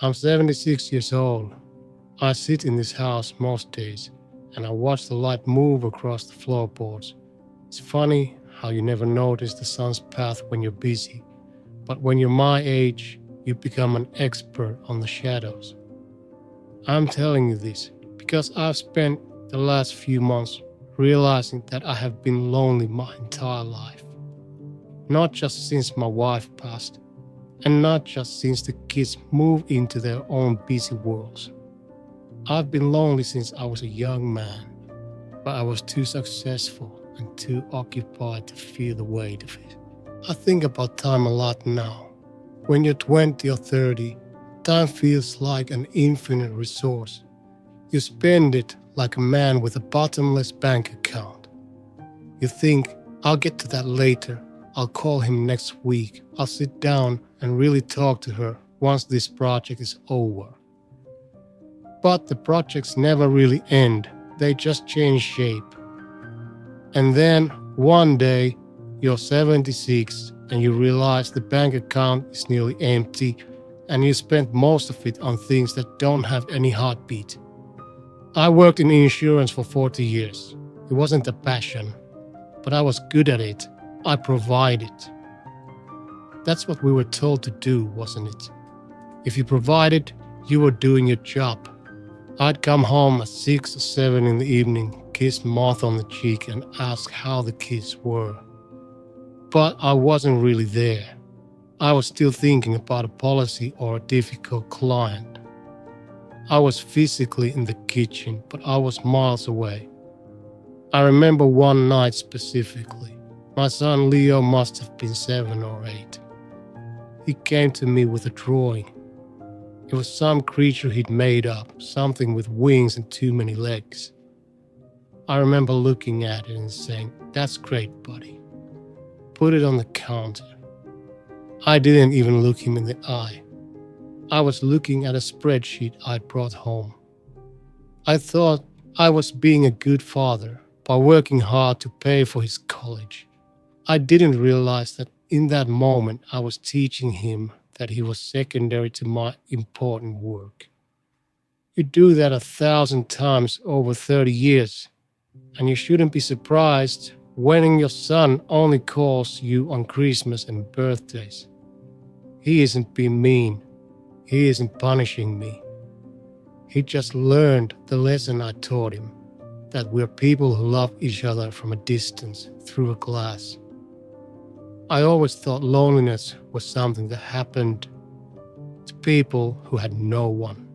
I'm 76 years old. I sit in this house most days and I watch the light move across the floorboards. It's funny how you never notice the sun's path when you're busy, but when you're my age, you become an expert on the shadows. I'm telling you this because I've spent the last few months realizing that I have been lonely my entire life. Not just since my wife passed, and not just since the kids moved into their own busy worlds. I've been lonely since I was a young man, but I was too successful and too occupied to feel the weight of it. I think about time a lot now. When you're 20 or 30, time feels like an infinite resource. You spend it like a man with a bottomless bank account. You think, I'll get to that later. I'll call him next week. I'll sit down and really talk to her once this project is over. But the projects never really end. They just change shape. And then one day you're 76 and you realize the bank account is nearly empty and you spent most of it on things that don't have any heartbeat. I worked in insurance for 40 years. It wasn't a passion, but I was good at it. I provided. That's what we were told to do, wasn't it? If you provided, you were doing your job. I'd come home at 6 or 7 in the evening, kiss Martha on the cheek and ask how the kids were. But I wasn't really there. I was still thinking about a policy or a difficult client. I was physically in the kitchen, but I was miles away. I remember one night specifically. My son Leo must have been 7 or 8. He came to me with a drawing. It was some creature he'd made up, something with wings and too many legs. I remember looking at it and saying, "That's great, buddy. Put it on the counter." I didn't even look him in the eye. I was looking at a spreadsheet I'd brought home. I thought I was being a good father by working hard to pay for his college. I didn't realize that in that moment I was teaching him that he was secondary to my important work. You do that 1,000 times over 30 years, and you shouldn't be surprised when your son only calls you on Christmas and birthdays. He isn't being mean. He isn't punishing me. He just learned the lesson I taught him, that we're people who love each other from a distance through a glass. I always thought loneliness was something that happened to people who had no one.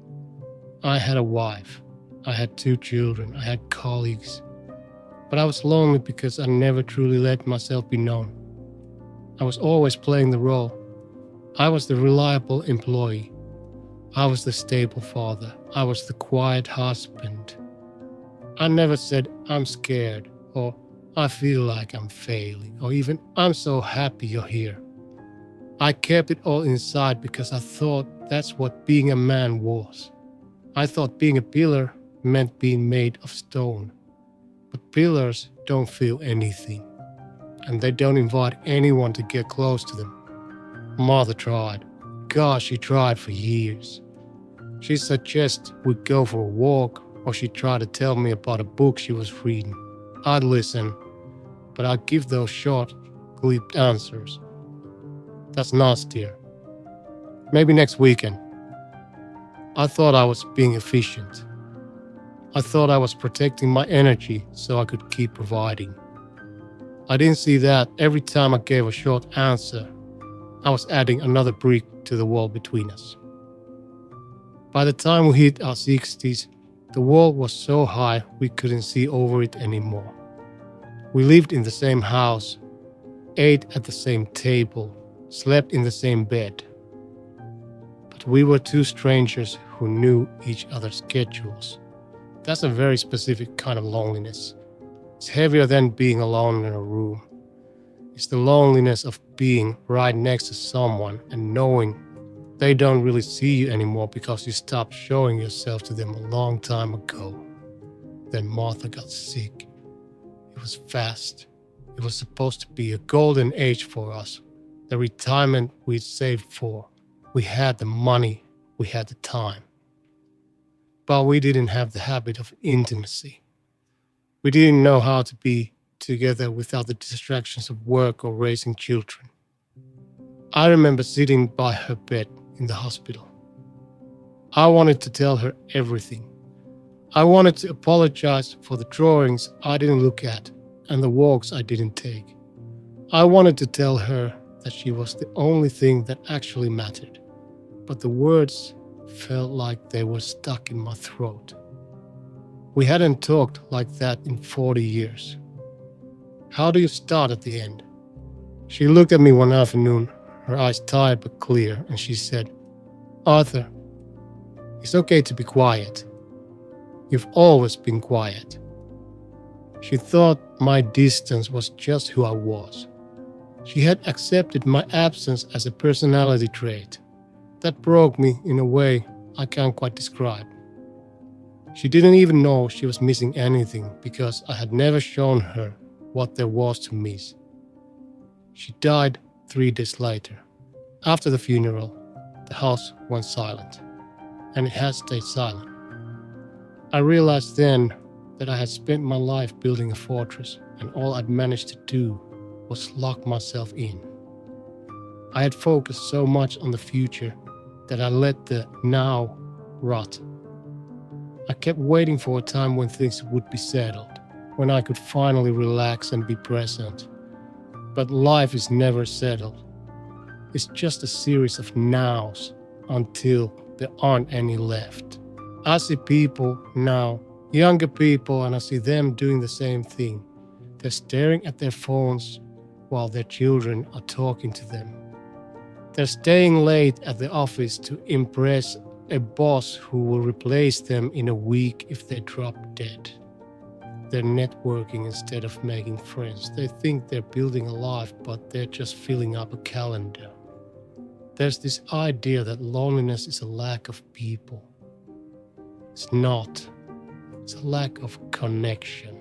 I had a wife, I had 2 children, I had colleagues, but I was lonely because I never truly let myself be known. I was always playing the role. I was the reliable employee. I was the stable father. I was the quiet husband. I never said, "I'm scared," or "I feel like I'm failing," or even "I'm so happy you're here." I kept it all inside because I thought that's what being a man was. I thought being a pillar meant being made of stone. But pillars don't feel anything, and they don't invite anyone to get close to them. Martha tried. Gosh, she tried for years. She suggested we go for a walk, or she'd try to tell me about a book she was reading. I'd listen, but I'd give those short, glib answers. "That's nastier. Maybe next weekend." I thought I was being efficient. I thought I was protecting my energy so I could keep providing. I didn't see that every time I gave a short answer, I was adding another brick to the wall between us. By the time we hit our 60s, the wall was so high we couldn't see over it anymore. We lived in the same house, ate at the same table, slept in the same bed. But we were 2 strangers who knew each other's schedules. That's a very specific kind of loneliness. It's heavier than being alone in a room. It's the loneliness of being right next to someone and knowing they don't really see you anymore because you stopped showing yourself to them a long time ago. Then Martha got sick. It was fast. It was supposed to be a golden age for us, the retirement we'd saved for. We had the money. We had the time. But we didn't have the habit of intimacy. We didn't know how to be together without the distractions of work or raising children. I remember sitting by her bed in the hospital. I wanted to tell her everything. I wanted to apologize for the drawings I didn't look at and the walks I didn't take. I wanted to tell her that she was the only thing that actually mattered, but the words felt like they were stuck in my throat. We hadn't talked like that in 40 years. How do you start at the end? She looked at me one afternoon, her eyes tired but clear, and she said, "Arthur, it's okay to be quiet. You've always been quiet." She thought my distance was just who I was. She had accepted my absence as a personality trait. That broke me in a way I can't quite describe. She didn't even know she was missing anything because I had never shown her what there was to miss. She died 3 days later. After the funeral, the house went silent, and it has stayed silent. I realized then that I had spent my life building a fortress, and all I'd managed to do was lock myself in. I had focused so much on the future that I let the now rot. I kept waiting for a time when things would be settled, when I could finally relax and be present. But life is never settled. It's just a series of nows until there aren't any left. I see people now, younger people, and I see them doing the same thing. They're staring at their phones while their children are talking to them. They're staying late at the office to impress a boss who will replace them in a week if they drop dead. They're networking instead of making friends. They think they're building a life, but they're just filling up a calendar. There's this idea that loneliness is a lack of people. It's not. It's a lack of connection.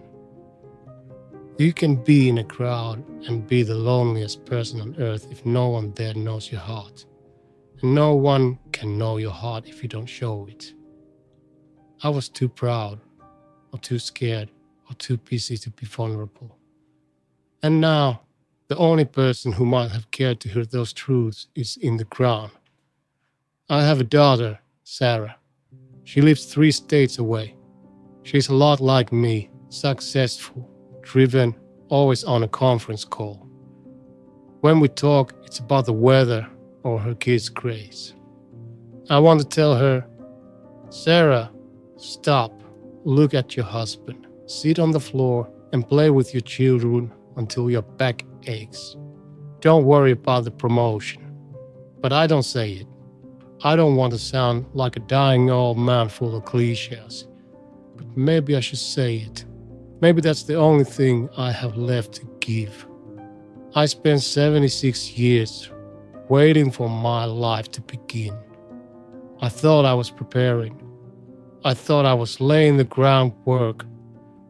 You can be in a crowd and be the loneliest person on earth if no one there knows your heart. And no one can know your heart if you don't show it. I was too proud, or too scared, or too busy to be vulnerable. And now, the only person who might have cared to hear those truths is in the ground. I have a daughter, Sarah. She lives 3 states away. She's a lot like me, successful, driven, always on a conference call. When we talk, it's about the weather or her kids' grades. I want to tell her, "Sarah, stop, look at your husband, sit on the floor and play with your children until your back aches. Don't worry about the promotion." But I don't say it. I don't want to sound like a dying old man full of cliches. But maybe I should say it. Maybe that's the only thing I have left to give. I spent 76 years waiting for my life to begin. I thought I was preparing. I thought I was laying the groundwork.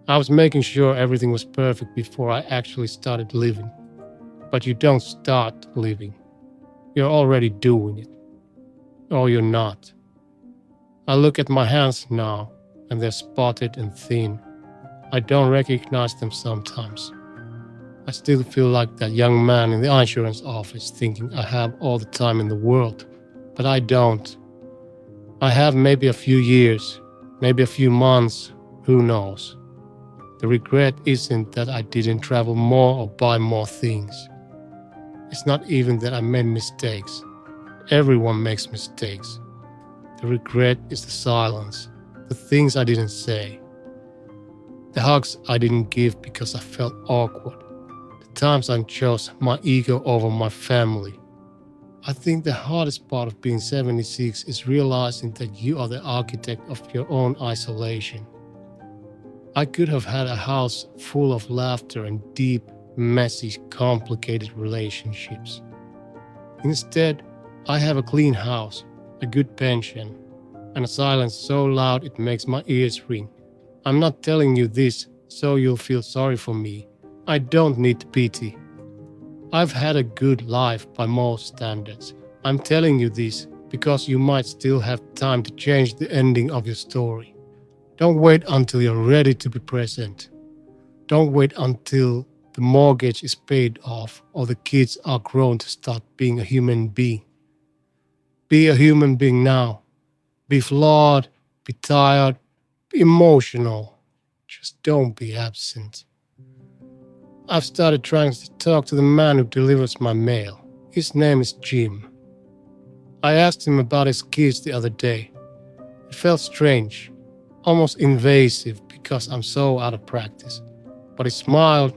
I was making sure everything was perfect before I actually started living. But you don't start living. You're already doing it. Or you're not. I look at my hands now, and they're spotted and thin. I don't recognize them sometimes. I still feel like that young man in the insurance office thinking I have all the time in the world, but I don't. I have maybe a few years, maybe a few months, who knows. The regret isn't that I didn't travel more or buy more things. It's not even that I made mistakes. Everyone makes mistakes. The regret is the silence, the things I didn't say, the hugs I didn't give because I felt awkward, the times I chose my ego over my family. I think the hardest part of being 76 is realizing that you are the architect of your own isolation. I could have had a house full of laughter and deep, messy, complicated relationships. Instead, I have a clean house, a good pension, and a silence so loud it makes my ears ring. I'm not telling you this so you'll feel sorry for me. I don't need pity. I've had a good life by most standards. I'm telling you this because you might still have time to change the ending of your story. Don't wait until you're ready to be present. Don't wait until the mortgage is paid off or the kids are grown to start being a human being. Be a human being now. Be flawed, be tired, be emotional. Just don't be absent. I've started trying to talk to the man who delivers my mail. His name is Jim. I asked him about his kids the other day. It felt strange, almost invasive because I'm so out of practice. But he smiled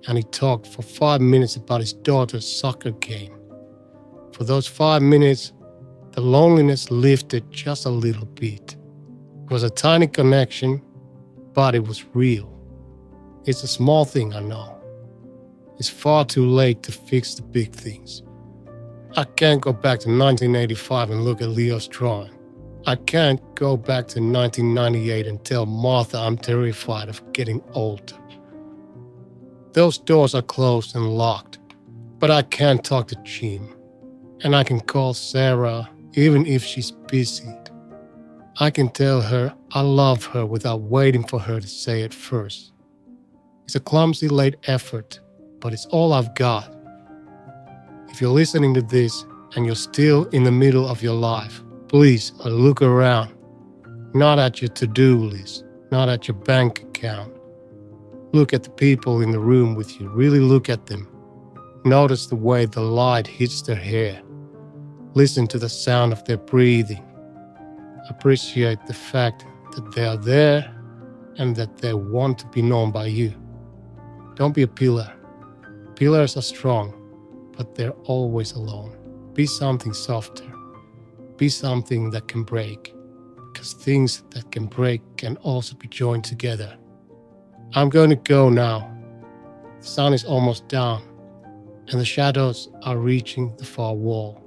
and he talked for 5 minutes about his daughter's soccer game. For those 5 minutes, the loneliness lifted just a little bit. It was a tiny connection, but it was real. It's a small thing, I know. It's far too late to fix the big things. I can't go back to 1985 and look at Leo's drawing. I can't go back to 1998 and tell Martha I'm terrified of getting older. Those doors are closed and locked, but I can't talk to Jim. And I can call Sarah even if she's busy. I can tell her I love her without waiting for her to say it first. It's a clumsy late effort, but it's all I've got. If you're listening to this and you're still in the middle of your life, please look around. Not at your to-do list, not at your bank account. Look at the people in the room with you. Really look at them. Notice the way the light hits their hair. Listen to the sound of their breathing. Appreciate the fact that they are there and that they want to be known by you. Don't be a pillar. Pillars are strong, but they're always alone. Be something softer. Be something that can break, because things that can break can also be joined together. I'm going to go now. The sun is almost down, and the shadows are reaching the far wall.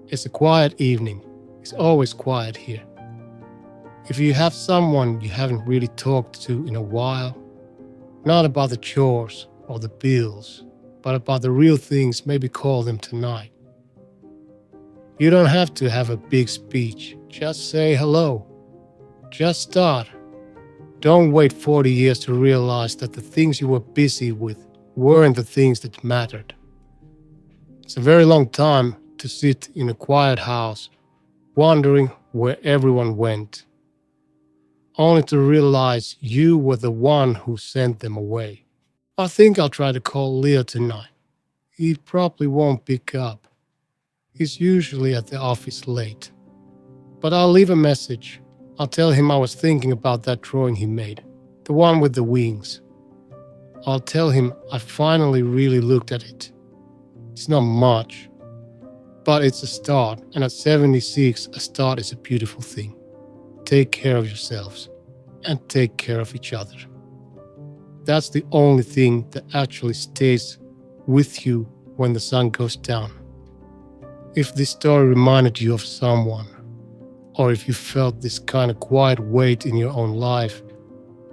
It's a quiet evening. It's always quiet here. If you have someone you haven't really talked to in a while, not about the chores or the bills, but about the real things, maybe call them tonight. You don't have to have a big speech. Just say hello. Just start. Don't wait 40 years to realize that the things you were busy with weren't the things that mattered. It's a very long time to sit in a quiet house, wondering where everyone went, only to realize you were the one who sent them away. I think I'll try to call Leo tonight. He probably won't pick up. He's usually at the office late. But I'll leave a message. I'll tell him I was thinking about that drawing he made, the one with the wings. I'll tell him I finally really looked at it. It's not much, but it's a start, and at 76, a start is a beautiful thing. Take care of yourselves and take care of each other. That's the only thing that actually stays with you when the sun goes down. If this story reminded you of someone, or if you felt this kind of quiet weight in your own life,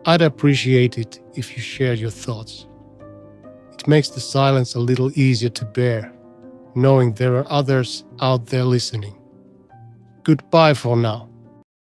I'd appreciate it if you shared your thoughts. It makes the silence a little easier to bear, knowing there are others out there listening. Goodbye for now.